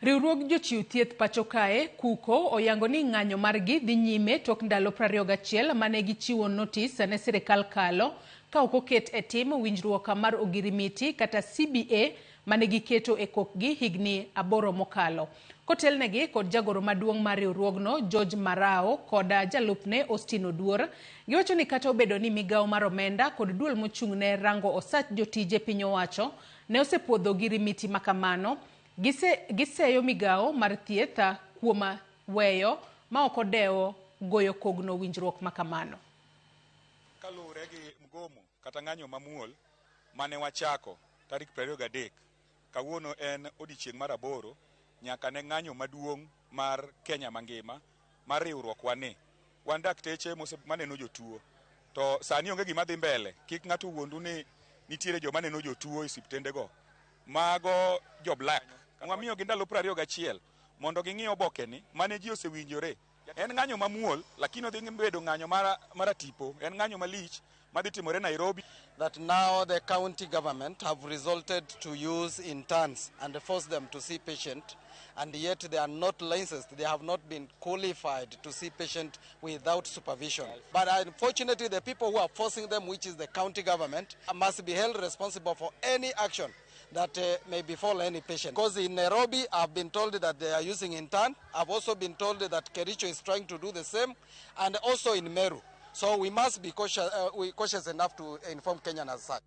Riwruog jochiw thieth pacho kae KUCO oyango ni ng'anyo margi dhi nyime tok ndalo 21 mane gichiwo notis ne sirikal kalo ka ok oket e tim winjruok mar ogirimiti kata CBA mane giketo e kokgi higni 8 mokalo. Kotelnegi kod jagoro maduong' mar riwruogno George Marao kod jalupne Austin Oduor, giwacho ni kata obedo ni migao mar omenda kod duol mochung'ne rango osach jotije piny owacho ne osepuodho ogirimiti makamano, giseyo migao mar thieth kuom weyo ma ok odewo goyo kogno winjruok makamano. Kalure gi mgomo kata ng'anyo mamuol mane wachako tarik 23 kawuono en odiechieng' mar 8 nyaka ne ng'anyo maduong' mar Kenya mangima mar riwruok wan dakteche maneno jotuo to sani onge gima dhi mbele. Kik ng'ato wuondu ni nitiere joma neno jotuo e osiptendego mago jo black. Wamiyo gi ndalo 21 mondo ging'i obokeni mane ji osewinjore. En ng'anyo mamuol lakini odhi bedo ng'anyo mara tipo. En ng'anyo malich madhi timore Nairobi. That now the county government have resorted to use interns and force them to see patient, and yet they are not licensed. They have not been qualified to see patient without supervision. But unfortunately, the people who are forcing them, which is the county government, must be held responsible for any action that may befall any patient. Because in Nairobi, I've been told that they are using intern. I've also been told that Kericho is trying to do the same, and also in Meru. So we must be cautious enough to inform Kenyans as such.